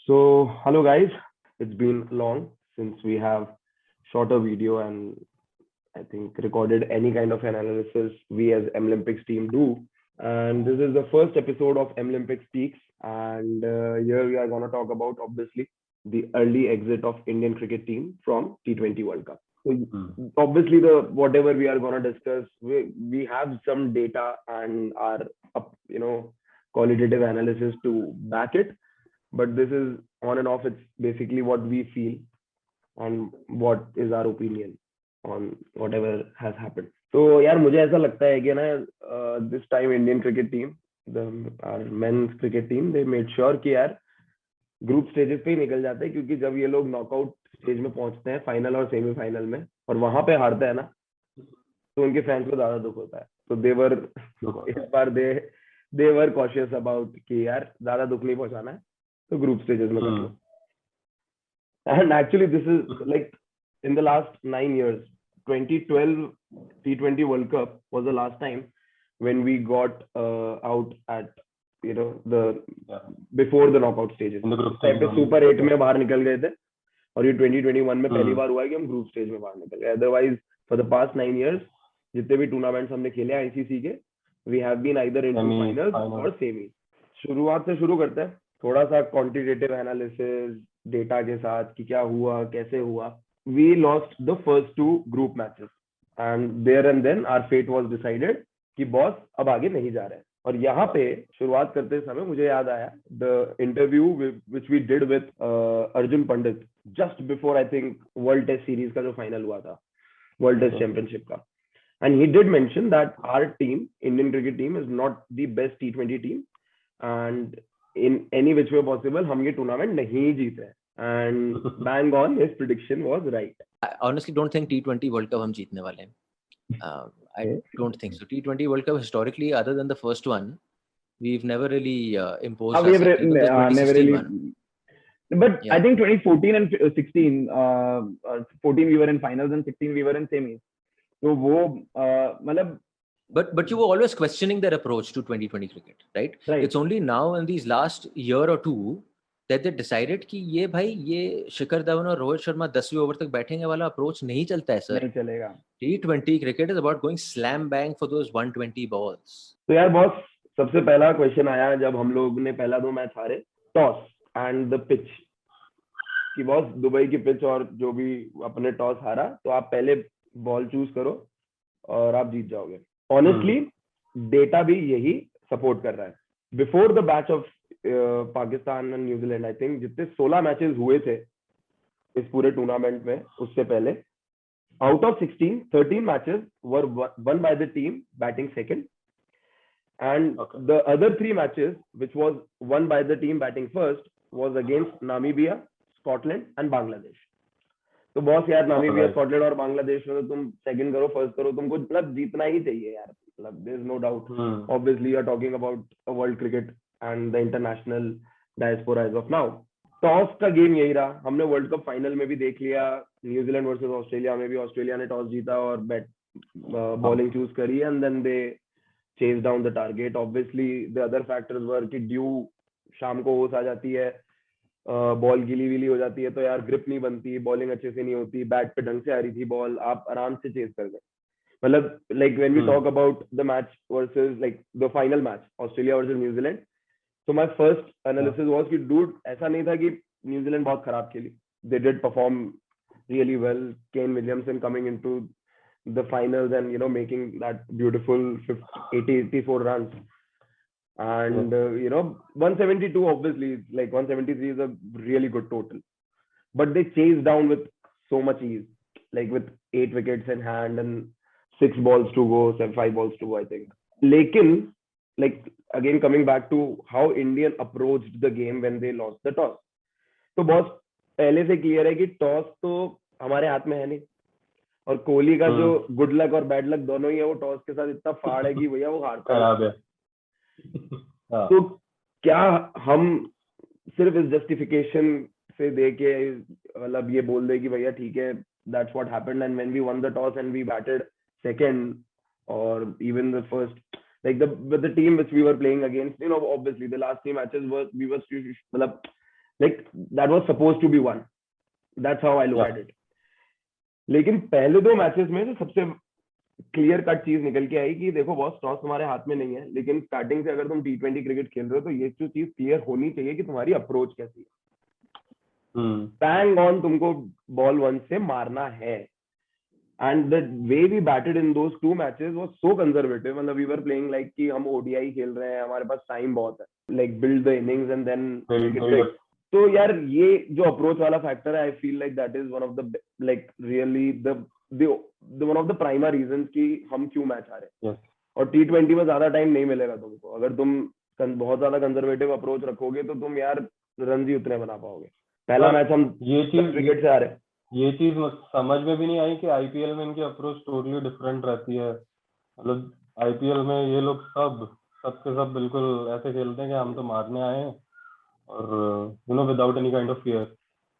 So, hello guys. It's been long since we have shot a video and I think recorded any kind of an analysis we as Olympics team do. And this is the first episode of Olympics Speaks. And here we are going to talk about obviously the early exit of Indian cricket team from T20 World Cup. So obviously the whatever we are going to discuss, we have some data and our qualitative analysis to back it, but this is on and off. It's basically what we feel and what is our opinion on whatever has happened. तो यार मुझे ऐसा लगता है कि ना this time Indian cricket team our men's cricket team they made sure कि यार ग्रुप स्टेजेस पे ही निकल जाते हैं, क्योंकि जब ये लोग नॉकआउट स्टेज में पहुंचते हैं फाइनल और सेमीफाइनल में और वहां पे हारते हैं ना, तो उनके फैंस को ज्यादा दुख होता है. तो देवर इस बार देवर कॉशियस अबाउट कि यार ज्यादा दुख नहीं पहुंचाना है, तो ग्रुप स्टेजेस में कर लो. And actually this is like in the last 9 years, 2012 T20 World Cup was the last time when we got out at the before the knockout stages. Time पे सुपर 8 में बाहर निकल गए थे और ये 2021 में पहली बार हुआ है कि हम ग्रुप स्टेज में बाहर निकल गए. Otherwise for the past 9 years जितने भी टूर्नामेंट्स हमने खेले आईसीसी के, we have been either in finals और सेमी. शुरुआत से शुरू करते हैं थोड़ा सा क्वांटिटेटिव एनालिसिस डेटा के साथ कि क्या हुआ कैसे हुआ. We lost the first 2 group matches and there and then our fate was decided कि बॉस अब आगे नहीं जा रहे हैं. और यहाँ पे शुरुआत करते समय मुझे याद आया the interview which we did with Arjun Pandit just before I think world test series का जो फाइनल हुआ था, वर्ल्ड टेस्ट चैंपियनशिप का. And he did mention that our team, Indian cricket team, is not the best T20 team, and in any which way possible, हम ये tournament नहीं जीते. And bang on, his prediction was right. I honestly don't think T20 World Cup हम जीतने वाले हैं. I don't think so. T20 World Cup historically, other than the first one, we've never really imposed. Never really. But yeah. I think 2014 and 16, 14 we were in finals and 16 we were in semis. So वो मतलब. But you were always questioning their approach to 2020 cricket, right? It's only now in these last year or two that they decided कि ये भाई ये शिखर धवन और रोहित शर्मा 10वीं over तक बैठेंगे वाला अप्रोच नहीं चलता है सर. नहीं चलेगा. T20 cricket is about going slam bang for those 120 balls. तो यार बॉस सबसे पहला क्वेश्चन आया जब हम लोग ने पहला 2 मैच हारे, टॉस एंड द पिच, कि बॉस दुबई की पिच और जो भी अपने टॉस हारा तो आप पहले बॉल चूज करो और आप जीत जाओगे. ऑनेस्टली डेटा भी यही सपोर्ट कर रहा है. Before the batch of Pakistan and New Zealand, I think जितने 16 मैचेस हुए थे इस पूरे टूर्नामेंट में उससे पहले, out of 16, 13 matches were one by the team batting second and the other 3 matches which was won by the team batting first was against Namibia, Scotland and Bangladesh. तो boss यार Namibia, Scotland और बांग्लादेश में तो तुम second करो first करो, तुमको मतलब जीतना ही चाहिए यार. मतलब there is no doubt. Obviously you are talking about world cricket and the international diaspora as of now. Toss का गेम यही रहा. हमने वर्ल्ड कप फाइनल में भी देख लिया, न्यूजीलैंड वर्सेस ऑस्ट्रेलिया में भी ऑस्ट्रेलिया ने टॉस जीता और बॉलिंग चूज करी and then they chase down the target. Obviously the other factors were कि ड्यू शाम को ओस आ जाती है, बॉल गीली वीली हो जाती है तो यार ग्रिप नहीं बनती, बॉलिंग अच्छे से नहीं होती, बैट पे ढंग से आ रही थी बॉल, आप आराम से चेज कर गए. मतलब like when we talk about the match versus like the final match Australia versus New Zealand, so my first analysis was कि dude ऐसा नहीं था कि न्यूजीलैंड बहुत खराब खेली. they did perform really well. Kane Williamson coming into the finals and making that beautiful 84 runs and 172 obviously, like 173 is a really good total, but they chased down with so much ease, like with 8 wickets in hand and 6 balls to go, 5 balls to go I think. लेकिन like again coming back to how Indian approached the game when they lost the toss, तो boss पहले से clear है कि toss तो हमारे हाथ में है नहीं, और कोहली का जो गुड लक और बैड लक दोनों ही है, वो टॉस के साथ इतना फाड़ है कि भैया वो हारता है. तो क्या हम सिर्फ इस जस्टिफिकेशन से दे के मतलब ये बोल दे कि भैया ठीक है, that's what happened and when we won the toss and we batted second और even the first, like the team which we were playing against, obviously the last 3 matches we were मतलब like that was suppose to be one, that's how I look at it. लेकिन पहले 2 matches में से सबसे clear cut चीज निकल के आई कि देखो बॉस, टॉस तुम्हारे हाथ में नहीं है, लेकिन स्टार्टिंग से अगर तुम T20 क्रिकेट खेल रहे हो तो ये जो चीज क्लियर होनी चाहिए कि तुम्हारी अप्रोच कैसी है। बैंग ऑन तुमको बॉल 1 से मारना है। And the way we batted in those 2 matches was so conservative, मतलब वी वर प्लेइंग लाइक कि हम ओडीआई खेल रहे हैं, हमारे पास टाइम बहुत है, like build the innings and then तो यार ये जो अप्रोच वाला फैक्टर है, I feel like that is one of the like really the one of the primary reasons कि हम क्यों मैच हारे। Yes. और T20 में ज्यादा टाइम नहीं मिलेगा तुमको, अगर तुम बहुत ज्यादा कंजर्वेटिव अप्रोच रखोगे तो तुम यार रन ही उतने बना पाओगे। पहला मैच हम ये चीज क्रिकेट से हारे। ये चीज समझ में भी नहीं आई कि आईपीएल में इनकी अप्रोच टोटली डिफरेंट रहती है। मतलब आईपीएल में ये लोग सब के सब बिल्कुल ऐसे खेलते हैं कि हम तो मारने आए हैं और without any kind of fear.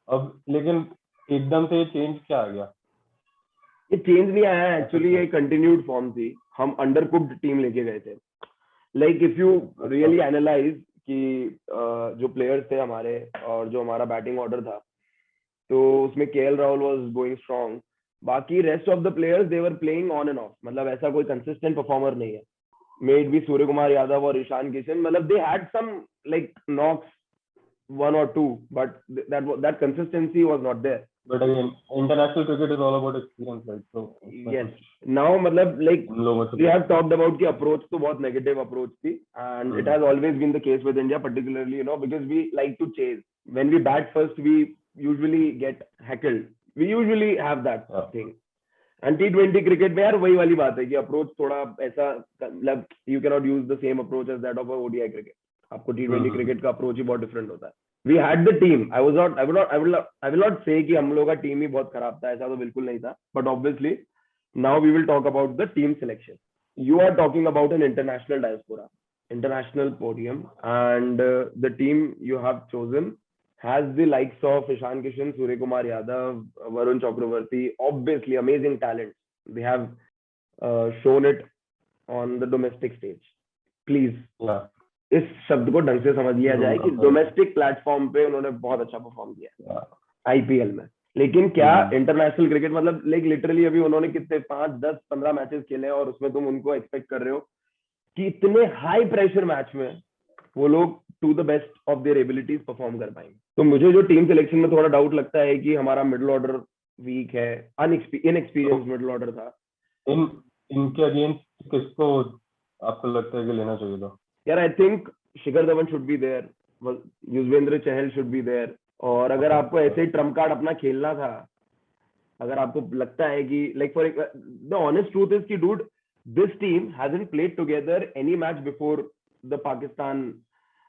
अब लेकिन एकदम से ये चेंज क्या आ गया? ये चेंज नहीं आया एक्चुअली, ये कंटिन्यूड फॉर्म थी। हम अंडरकुक्ड टीम लेके गए थे। Like if you really analyse कि जो प्लेयर्स थे हमारे और जो हमारा बैटिंग ऑर्डर था, तो उसमें K L Rahul was going strong, बाकी rest of the players they were playing on and off, मतलब ऐसा कोई कंसिस्टेंट परफॉर्मर नहीं है। मेड भी सूर्य कुमार यादव और ईशान किशन, मतलब they had some like knocks 1 or 2, but that consistency was not there. But again, international cricket is all about experience, right? So yes, now मतलब like we have talked about कि approach तो बहुत negative approach थी, and it has always been the case with India, particularly because we like to chase. When we bat first, we usually get heckled. We usually have that thing. And T20 cricket में यार वही वाली बात है कि approach थोड़ा ऐसा, मतलब you cannot use the same approach as that of a ODI cricket. आपको T20 क्रिकेट का अप्रोच ही बहुत डिफरेंट होता है। We had the team. I will not say कि हम लोग का टीम ही बहुत खराब था, ऐसा तो बिल्कुल नहीं था। But obviously, now we will talk about the team selection. You are talking about an international diaspora, international podium, and the team you have chosen has the likes of Ishan Kishan, Surya Kumar Yadav, Varun Chakravarti, obviously amazing talent. They have shown it on the domestic stage. Please. Yeah. इस शब्द को ढंग से समझ लिया जाए कि domestic platform पे उन्होंने बहुत अच्छा परफॉर्म किया आईपीएल में। लेकिन क्या इंटरनेशनल क्रिकेट, मतलब लाइक लिटरली अभी उन्होंने कितने 5, 10, 15 मैचेस खेले और उसमें तुम उनको एक्सपेक्ट कर रहे हो कि इतने हाई प्रेशर मैच में वो लोग to the best of their abilities perform कर पाएंगे। तो मुझे जो टीम सिलेक्शन में थोड़ा डाउट लगता है कि हमारा मिडिल ऑर्डर वीक है, इनएक्सपीरियंस मिडिल ऑर्डर था। इनके अगेंस्ट किसको आपको लगता है कि लेना चाहिए था? यार I think Shikhar Dhawan should be there, Yuzvendra Chahal should be there. और अगर आपको ऐसे ही ट्रम्प कार्ड अपना खेलना था, अगर आपको लगता है कि like for the honest truth is कि dude, this team hasn't played together any match before the Pakistan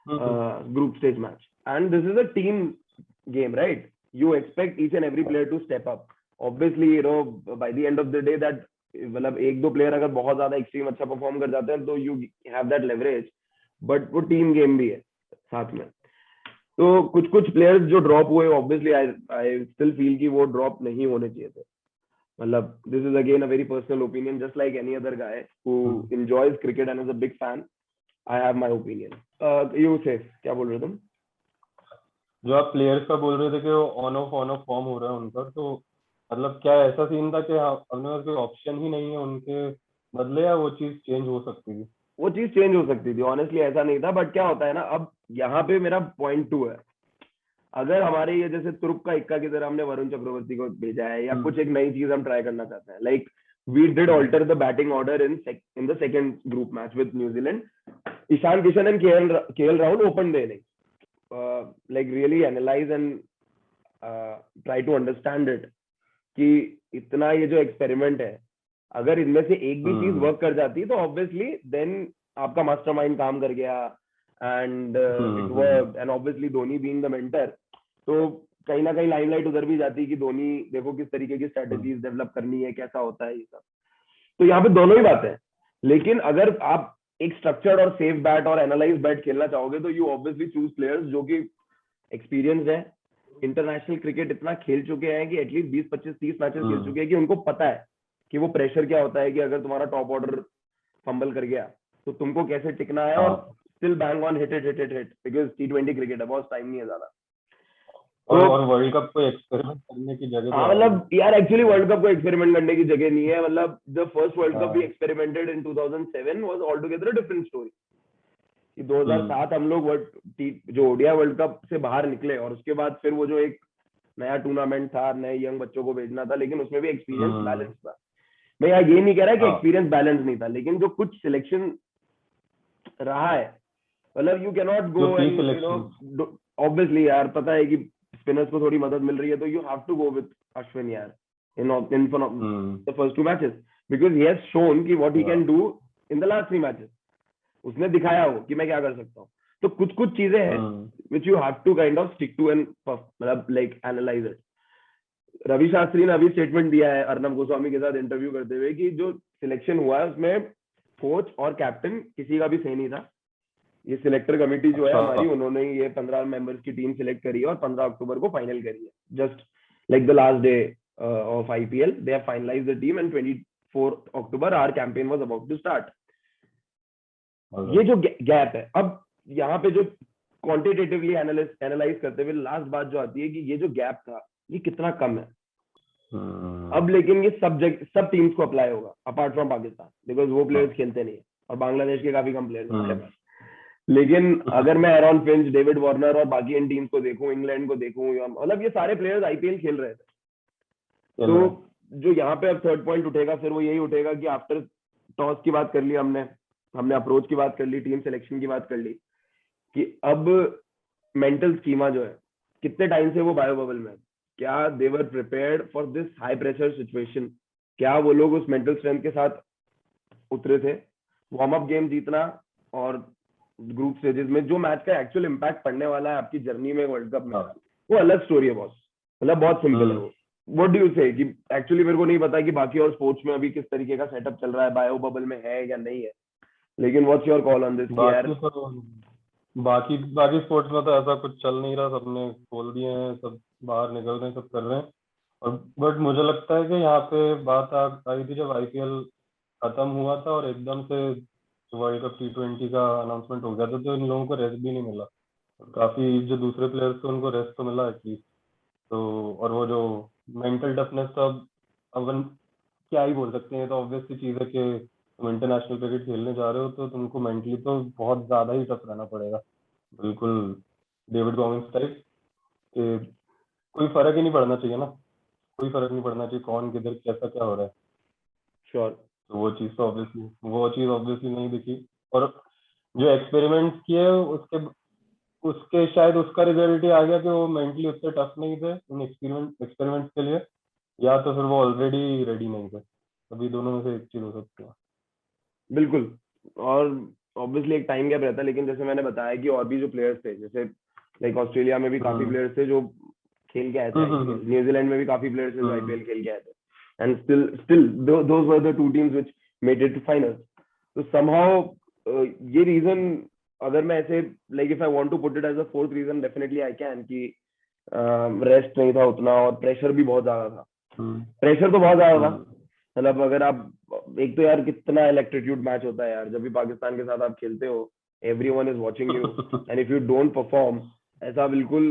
group stage match, and this is a team game, right? You expect each and every player to step up. Obviously by the end of the day that, मतलब 1-2 player अगर बहुत ज्यादा extreme अच्छा perform कर जाते हैं तो you have that leverage, but वो टीम गेम भी है साथ में। तो कुछ प्लेयर्स जो ड्रॉप हुए, ऑब्वियसली आई स्टिल फील कि वो ड्रॉप नहीं होने चाहिए थे। मतलब this is again a very personal opinion, just like any other guy who enjoys cricket and is a big fan, I have my opinion. You से क्या बोल रहे हो तुम? जो आप प्लेयर्स का बोल रहे थे कि वो ऑन ऑफ फॉर्म हो रहा है उनका, तो मतलब क्या ऐसा सीन था कि अपने पास कोई ऑप्शन ही नहीं है उनके बदले, या वो चीज चेंज हो सकती थी? वो चीज चेंज हो सकती थी, ऑनेस्टली ऐसा नहीं था। बट क्या होता है ना, अब यहाँ पे मेरा पॉइंट 2 है, अगर हमारे ये जैसे तुर्क का इक्का की तरह हमने वरुण चक्रवर्ती को भेजा है, या कुछ एक नई चीज हम ट्राई करना चाहते हैं, like we did alter the batting order in the second group match with New Zealand. Ishan Kishan and KL Rahul open the innings, like really analyse and try to understand it कि इतना ये जो एक्सपेरिमेंट है, अगर इनमें से एक भी चीज वर्क कर जाती है तो ऑब्वियसली देन आपका मास्टरमाइंड काम कर गया, and it worked. And obviously Dhoni being the mentor, तो कहीं ना कहीं लाइमलाइट उधर भी जाती है कि धोनी देखो किस तरीके की स्ट्रेटेजीज डेवलप करनी है, कैसा होता है ये सब। तो यहाँ पे दोनों ही बातें हैं। लेकिन अगर आप एक स्ट्रक्चर्ड और सेफ बैट और एनालाइज बैट खेलना चाहोगे तो यू ऑब्वियसली चूज प्लेयर्स जो कि एक्सपीरियंस है, इंटरनेशनल क्रिकेट इतना खेल चुके हैं कि एटलीस्ट 20, 25, 30 मैचेस खेल चुके हैं कि उनको पता है कि वो प्रेशर क्या होता है कि अगर तुम्हारा टॉप ऑर्डर फंबल कर गया तो तुमको कैसे टिकना है और still bang on hit because T20 cricket है, बहुत टाइम नहीं है ज्यादा। और वर्ल्ड कप को एक्सपेरिमेंट करने की जगह हाँ मतलब यार एक्चुअली वर्ल्ड कप को एक्सपेरिमेंट करने की जगह नहीं है. मतलब the first world cup we experimented in 2007 was altogether a different story. कि 2007 हम लोग जो ओडिया वर्ल्ड कप से बाहर निकले और उसके बाद फिर वो जो एक नया टूर्नामेंट था, नए यंग बच्चों को भेजना था, लेकिन उसमें भी एक्सपीरियंस बैलेंस था. मैं यार ये नहीं कह रहा कि एक्सपीरियंस बैलेंस नहीं था, लेकिन जो कुछ सिलेक्शन रहा है, मतलब you can not go and you know obviously यार पता है कि स्पिनर्स को थोड़ी मदद मिल रही है, तो you have to go with Ashwin यार in the first 2 matches because he has shown कि what he can do in the last 3 matches. उसने दिखाया हो कि मैं क्या कर सकता हूँ. तो कुछ कुछ चीजें हैं which you have to kind of stick to and मतलब like analyse it. Ravi Shastri ने अभी स्टेटमेंट दिया है अर्नब गोस्वामी के साथ इंटरव्यू करते हुए कि जो सिलेक्शन हुआ है उसमें कोच और कैप्टन किसी का भी सही नहीं था. ये सिलेक्टर कमेटी जो है हमारी, उन्होंने ये 15 मेंबर्स की टीम सिलेक्ट करी है और 15 अक्टूबर को फाइनल करी है. Just like the last day of IPL they have finalised the team and 24 October our campaign was about to start. ये जो गैप है, अब यहाँ पे जो क्वांटिटेटिवली एनालाइज करते हुए लास्ट बात जो आती है कि ये जो गैप था ये कितना कम है. अब लेकिन ये सब टीम्स को अप्लाई होगा अपार्ट फ्रॉम पाकिस्तान, बिकॉज वो प्लेयर्स खेलते नहीं है और बांग्लादेश के काफी कम प्लेयर्स हमारे पास. लेकिन अगर मैं एरॉन फिंच, डेविड वार्नर और बाकी इन टीम्स को देखूं, इंग्लैंड को देखूं, मतलब ये सारे प्लेयर्स आईपीएल खेल रहे थे. तो जो यहाँ पे अब थर्ड पॉइंट उठेगा फिर वो यही उठेगा कि आफ्टर टॉस की बात कर ली हमने अप्रोच की बात कर ली, टीम सिलेक्शन की बात कर ली, कि अब मेंटल स्कीमा जो है कितने टाइम से वो बायो बबल में, क्या they were prepared for this high pressure situation. क्या वो लोग उस मेंटल स्ट्रेंथ के साथ उतरे थे. वार्म अप गेम जीतना और ग्रुप स्टेजेस में जो मैच का एक्चुअल इम्पैक्ट पड़ने वाला है आपकी जर्नी में वर्ल्ड कप में, वो अलग स्टोरी है बॉस. मतलब बहुत सिंपल है वो. व्हाट डू यू से कि एक्चुअली मेरे को नहीं पता कि बाकी और स्पोर्ट्स में अभी किस तरीके का सेटअप चल रहा है, बायो बबल में है या नहीं है, लेकिन what's your call on this यार. बाकी स्पोर्ट्स में तो ऐसा कुछ चल नहीं रहा, सबने खोल दिए हैं, सब बाहर निकल रहे हैं, सब कर रहे हैं. और बट मुझे लगता है कि यहाँ पे बात आई थी जब आईपीएल खत्म हुआ था और एकदम से वर्ल्ड कप T20 का अनाउंसमेंट हो गया था, तो इन लोगों को रेस्ट भी नहीं मिला. काफी जो दूसरे प्लेयर्स थे उनको रेस्ट तो मिला एटलीस्ट. तो और वो जो मेंटल टफनेस था, अब क्या ही बोल सकते हैं, तो ऑब्वियस सी चीज है कि तुम इंटरनेशनल क्रिकेट खेलने जा रहे हो तो तुमको मेंटली तो बहुत ज्यादा ही टफ रहना पड़ेगा. बिल्कुल डेविड गॉगिंस टाइप. कोई फर्क ही नहीं पड़ना चाहिए ना, कोई फर्क नहीं पड़ना चाहिए कौन किधर कैसा क्या हो रहा है. श्योर. तो वो चीज ऑब्वियसली नहीं दिखी. और जो एक्सपेरिमेंट्स किए उसके शायद उसका रिजल्ट ही आ गया कि वो मेंटली उतने टफ नहीं थे उन एक्सपेरिमेंट्स के लिए, या तो फिर वो ऑलरेडी रेडी नहीं थे. अभी दोनों में से एक चीज हो सकती है. बिल्कुल. और ऑब्वियसली एक टाइम गैप रहता है, लेकिन जैसे मैंने बताया कि और भी जो प्लेयर्स थे, जैसे लाइक ऑस्ट्रेलिया में भी काफी प्लेयर्स थे जो खेल के आए थे, न्यूजीलैंड में भी काफी प्लेयर्स थे जो आईपीएल खेल के आए थे, and still those were the 2 teams which made it to final. तो समहाउ ये रीजन, अगर मैं ऐसे like if I want to put it as a fourth reason, definitely I can, कि रेस्ट नहीं था उतना और प्रेशर भी बहुत ज्यादा था. प्रेशर तो बहुत ज्यादा था. मतलब अगर आप एक तो यार कितना इलेक्ट्रीट्यूड मैच होता है यार, जब भी पाकिस्तान के साथ आप खेलते हो, everyone is watching you and if you don't perform, ऐसा बिल्कुल.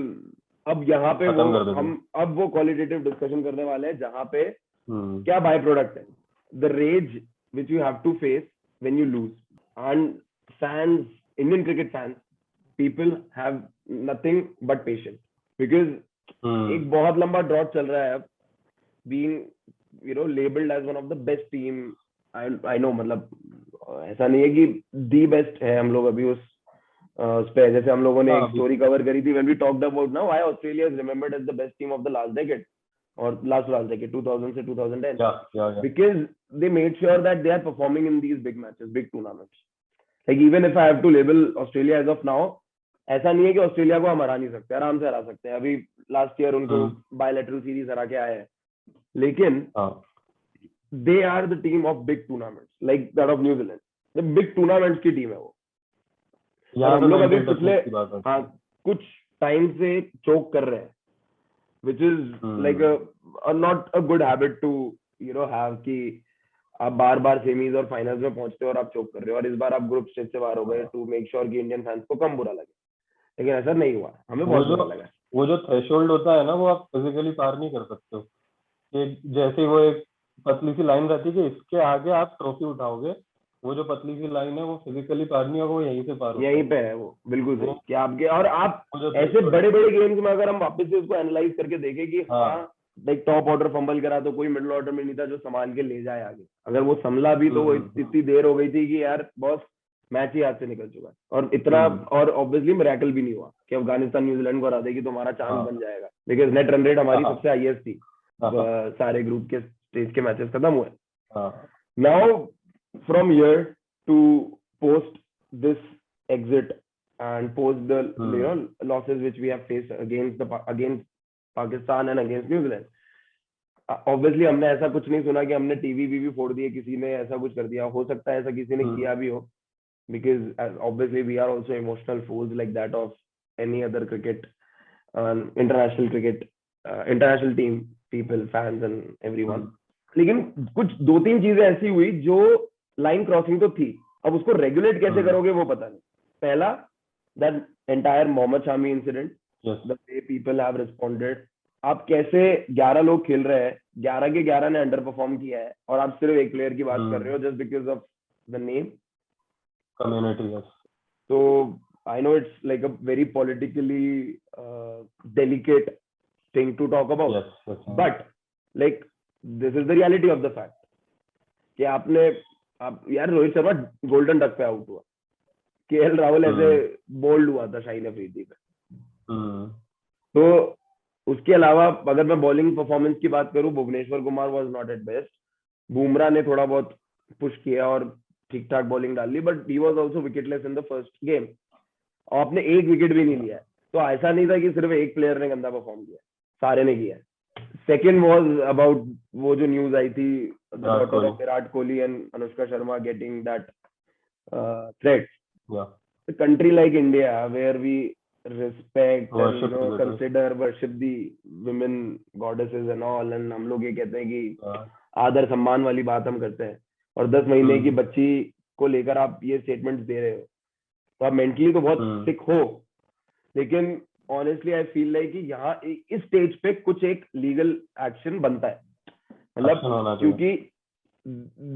अब यहाँ पे हम वो क्वालिटेटिव डिस्कशन करने वाले हैं जहाँ पे क्या बाय प्रोडक्ट है, the rage which you have to face when you lose. And fans, Indian cricket fans, people have nothing but patience, because एक बहुत लंबा ड्रॉट चल रहा है अब, being labeled as one of the best team. I know, मतलब ऐसा नहीं है कि the best है हम लोग अभी उस पे. जैसे हम लोगों ने एक स्टोरी कवर करी थी when we talked about now why Australia is remembered as the best team of the last decade or last decade 2000 से 2010. yeah. Because they made sure that they are performing in these big matches, big tournaments. Like even if I have to label Australia as of now, ऐसा नहीं है कि Australia को हम हरा नहीं सकते, आराम से हरा सकते हैं. अभी लास्ट ईयर उनको बायलैटरल सीरीज हरा के आए हैं, लेकिन they are the team of big tournaments like that of New Zealand. The big tournaments की टीम है वो. हम लोग अभी पिछले कुछ टाइम से चोक कर रहे हैं, which is like not a good habit to have, कि आप बार बार सेमीज और फाइनल्स में पहुंचते हो और आप चोक कर रहे हो. और इस बार आप ग्रुप स्टेज से बाहर हो गए टू मेक श्योर कि इंडियन फैंस को कम बुरा लगे, लेकिन ऐसा नहीं हुआ. हमें बहुत बुरा लगा. वो जो थ्रेशोल्ड होता है ना, वो आप फिजिकली पार नहीं कर सकते हो। कि जैसे ही वो एक पतली सी लाइन रहती है कि इसके आगे आप ट्रॉफी उठाओगे, वो जो पतली सी लाइन है वो फिजिकली पार नहीं होगा, वो यहीं से पार होता यहीं पे है वो, बिल्कुल सही। वो कि आपके और आप वो जो ऐसे threshold बड़े है। बड़े गेम्स में अगर हम वापस से उसको एनालाइज करके देखें कि हाँ हाँ लाइक टॉप ऑर्डर फंबल करा तो कोई मिडिल ऑर्डर में नहीं था जो संभाल के ले जाए आगे। अगर वो संभला भी तो वो इतनी देर हो गई थी कि यार बॉस मैच ही हाथ से निकल चुका है। और इतना और ऑब्वियसली मिरेकल भी नहीं हुआ कि अफगानिस्तान न्यूजीलैंड को हरा देगी तो हमारा चांस हाँ बन जाएगा, बिकॉज नेट रन रेट हमारी हाँ सबसे हाईएस्ट थी हाँ सारे ग्रुप के स्टेज के मैचेस खत्म हुए। हाँ now from here to post this exit and post the losses which we have faced against Pakistan and against New Zealand. Obviously हमने ऐसा कुछ नहीं सुना कि हमने टीवी भी फोड़ दिए, किसी ने ऐसा कुछ कर दिया। हो सकता है ऐसा किसी ने किया भी हो, because obviously we are also emotional fools like that of any other cricket, international cricket, international team people, fans and everyone. लेकिन कुछ 2-3 चीजें ऐसी हुई जो लाइन क्रॉसिंग तो थी, अब उसको रेगुलेट कैसे करोगे वो पता नहीं। पहला, that entire Mohammed Shami incident, the way people have responded. आप कैसे 11 लोग खेल रहे हैं, 11 के 11 ने अंडर परफॉर्म किया है और आप सिर्फ एक प्लेयर की बात कर रहे हो just because of the name community. तो I know it's like a very politically delicate thing to talk about, but like this is the reality of the fact कि आप यार रोहित शर्मा गोल्डन डक पे आउट हुआ, केएल राहुल ऐसे bold हुआ था शाहीन अफरीदी पे। तो उसके अलावा अगर मैं बॉलिंग परफॉर्मेंस की बात करूं, Bhuvneshwar Kumar was not at best. Bumrah ने थोड़ा बहुत पुश किया और ठीक ठाक बॉलिंग डाल ली, but he was also wicketless in the first game और आपने एक विकेट भी नहीं लिया है। तो ऐसा नहीं था कि सिर्फ एक प्लेयर ने गंदा परफॉर्म किया, सारे ने किया। सेकेंड वॉज अबाउट वो जो न्यूज आई थी Virat Kohli and Anushka Sharma getting that threat. Country like India where we respect and consider worship the women goddesses and all, and हम लोग ये कहते हैं कि आदर सम्मान वाली बात हम करते हैं, और 10 महीने की बच्ची को लेकर आप ये स्टेटमेंट्स दे रहे हो, तो आप मेंटली तो बहुत सिक हो। लेकिन ऑनेस्टली आई फील लाइक कि यहाँ इस स्टेज पे कुछ एक लीगल एक्शन बनता है, मतलब क्योंकि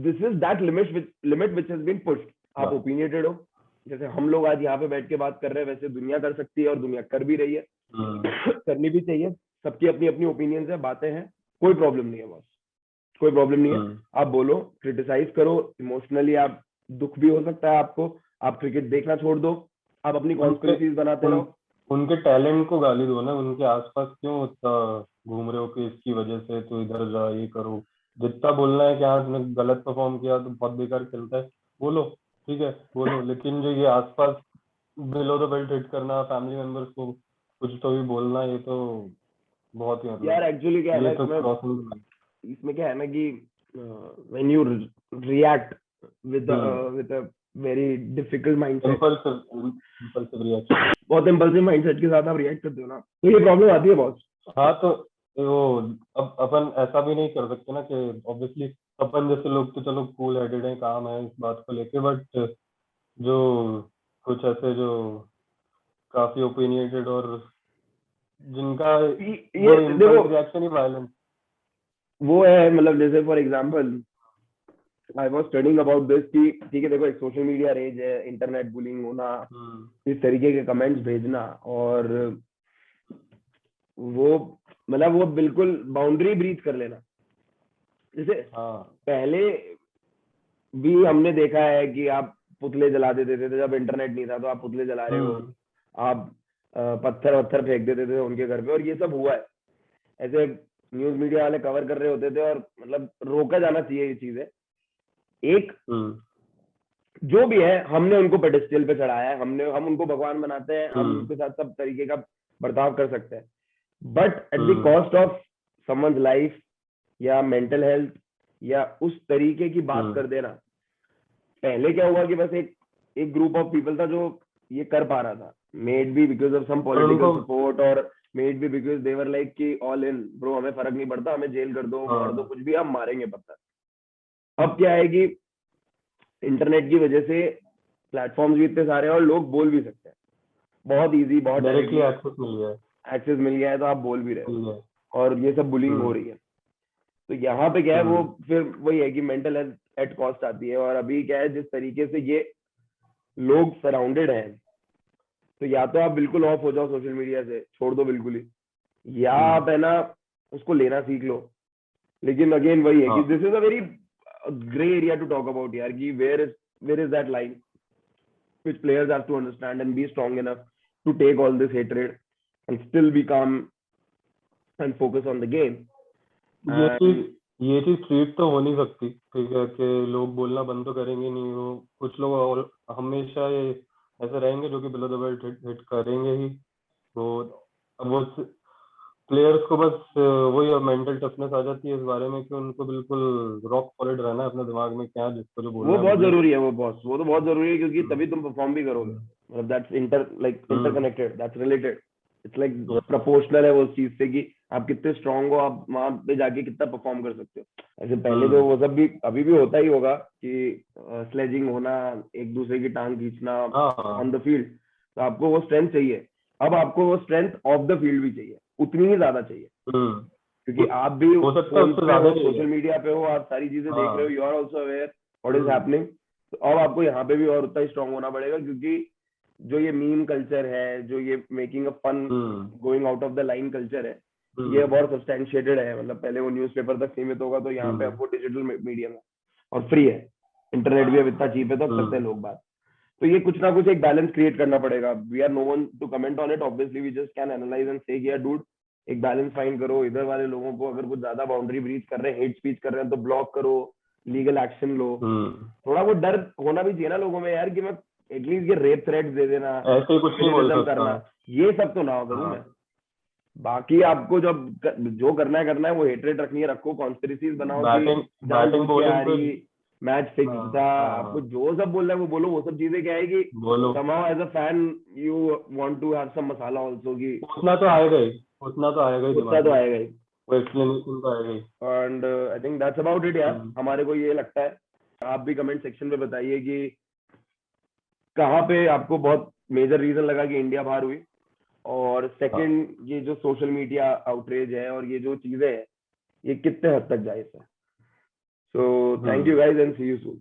this is that limit which has been pushed. आप ओपिनियटेड हो, जैसे हम लोग आज यहाँ पे बैठ के बात कर रहे हैं, वैसे दुनिया कर सकती है और दुनिया कर भी रही है। करनी भी चाहिए, सबकी अपनी अपनी ओपिनियंस है, बातें हैं, कोई प्रॉब्लम नहीं है बॉस, कोई प्रॉब्लम नहीं है। आप बोलो, क्रिटिसाइज करो, इमोशनली आप दुख भी हो सकता है आपको, आप क्रिकेट देखना छोड़ दो, आप अपनी कॉन्स्पिरेसीज बनाते रहो। उनके टैलेंट को गाली दो ना, उनके आसपास क्यों घूम रहे हो कि इसकी वजह से तो इधर जा, ये करो। जितना बोलना है कि हाँ तुमने गलत परफॉर्म किया तो बहुत बेकार खेलता है, बोलो, ठीक है बोलो, लेकिन जो ये आसपास बिलो द बेल्ट हिट करना, फैमिली मेंबर्स को कुछ तो भी बोलना, ये तो बहुत ही यार एक्चुअली क्या है ना, इसमें क्या है ना कि when you react with a very difficult mindset, impulsive reaction, बहुत इंपल्सिव माइंडसेट के साथ आप रिएक्ट करते हो ना, तो ये प्रॉब्लम आती है बॉस। हाँ तो वो अब अपन ऐसा भी नहीं कर सकते ना कि ऑब्वियसली अपन जैसे लोग तो चलो कूल हेडेड है, काम है इस बात को लेके, बट जो कुछ ऐसे जो काफी ओपिनियटेड और जिनका रिएक्शन ही वायलेंस वो है, मतलब जैसे for example I was studying about this कि ठीक है देखो, एक सोशल मीडिया रेज है, इंटरनेट बुलिंग होना, इस तरीके के कमेंट्स भेजना, और वो मतलब वो बिल्कुल बाउंड्री ब्रीच कर लेना। जैसे पहले भी हमने देखा है कि आप पुतले जला देते थे, जब इंटरनेट नहीं था तो आप पुतले जला रहे हो, आप पत्थर फेंक देते थे उनके घर पे, और ये सब हुआ है। ऐसे न्यूज मीडिया वाले कवर कर रहे होते थे, और मतलब रोका जाना चाहिए ये चीजें। एक जो भी है, हमने उनको पेडेस्टल पे चढ़ाया है, हम उनको भगवान बनाते हैं, हम उनके साथ सब तरीके का बर्ताव कर सकते हैं, but at the cost of someone's life या मेंटल हेल्थ या उस तरीके की बात कर देना। पहले क्या हुआ कि बस एक ग्रुप ऑफ पीपल था जो ये कर पा रहा था, maybe because of some political support, और maybe because they were like कि ऑल इन ब्रो, हमें फर्क नहीं पड़ता, हमें जेल कर दो, मार दो, कुछ भी, हम मारेंगे पत्थर। अब क्या है कि इंटरनेट की वजह से प्लेटफॉर्म्स भी इतने सारे हैं और लोग बोल भी सकते हैं, बहुत इजी, बहुत डायरेक्टली एक्सेस मिल गया है। एक्सेस मिल गया है तो आप बोल भी रहे हो, और ये सब बुलिंग हो हम्म। रही है। तो यहाँ पे क्या है, वो फिर वही है कि मेंटल हेल्थ एट कॉस्ट आती है। और अभी क्या है, जिस तरीके से ये लोग सराउंडेड हैं, तो या तो आप बिल्कुल ऑफ हो जाओ सोशल मीडिया से, छोड़ दो बिल्कुल ही, या आप है ना उसको लेना सीख लो। लेकिन अगेन वही है कि this is a very grey area to talk about यार, कि where is that line which players have to understand and be strong enough to take all this hatred and still be calm and focus on the game. ये चीज treat तो हो नहीं सकती, ठीक है, कि लोग बोलना बंद तो करेंगे नहीं। वो कुछ लोग और हमेशा ये ऐसे रहेंगे जो कि बिलो द बेल्ट हिट करेंगे ही। तो अब वो प्लेयर्स को बस वही मेंटल टफनेस आ जाती है इस बारे में कि उनको बिल्कुल रॉक सॉलिड रहना है अपने दिमाग में, क्या जिसको जो बोलना वो है बहुत बोले। जरूरी है, वो तो बहुत जरूरी है, क्योंकि तभी तुम परफॉर्म भी करोगे। मतलब that's interconnected, that's related, it's like proportional है वो चीज से कि आप कितने स्ट्रांग हो, आप वहां पे जाके कितना परफॉर्म कर सकते हो। ऐसे पहले तो वो सब भी अभी भी होता ही होगा कि स्लेजिंग होना, एक दूसरे की टांग खींचना ऑन द फील्ड, तो आपको वो स्ट्रेंथ चाहिए। अब आपको वो स्ट्रेंथ ऑफ द फील्ड भी चाहिए, उतनी ही ज्यादा चाहिए, क्योंकि आप भी फोन पे हो, सोशल मीडिया पे हो, आप सारी चीजें देख रहे हो, you are also aware what is happening. तो अब आपको यहाँ पे भी और उतना ही स्ट्रांग होना पड़ेगा, क्योंकि जो ये मीम कल्चर है, जो ये making a fun going out of the line culture है, ये बहुत सब्सटैंशिएटेड है। मतलब पहले वो न्यूज़पेपर तक सीमित होगा, तो यहाँ पे आपको डिजिटल मीडियम है और फ्री है, इंटरनेट भी अब इतना चीप है, तो अब करते हैं लोग बात। तो ये कुछ ना कुछ एक बैलेंस क्रिएट करना पड़ेगा। We are no one to comment on it, obviously we just can analyse and say यार डूड, एक बैलेंस फाइंड करो। इधर वाले लोगों को अगर कुछ ज्यादा बाउंड्री ब्रीच कर रहे हैं, हेट स्पीच कर रहे हैं, तो ब्लॉक करो, लीगल एक्शन लो। थोड़ा वो डर होना भी चाहिए ना लोगों में यार, कि मैं एटलीस्ट ये रेप थ्रेट्स दे देना, ऐसे कुछ नहीं बोल सकता करना, ये सब तो ना करूं मैं। बाकी आपको जब जो करना है वो हेट्रेड रखनी है, रखो, कॉन्स्पिरेसीज बनाओ कि मैच फिक्स था, आपको जो सब बोल रहा है वो बोलो। वो सब चीजें क्या है कि somehow as a fan you want to have some masala also, कि उतना तो आएगा ही वो एक्सप्लेनेशन तो आएगा ही। And I think that's about it यार, हमारे को ये लगता है। आप भी कमेंट सेक्शन में बताइए कि कहाँ पे आपको बहुत मेजर रीजन लगा कि इंडिया बाहर हुई, और सेकंड ये जो सोशल मीडिया आउटरीच है और ये जो चीजें हैं, ये कितने हद तक जायज है। So thank you guys and see you soon.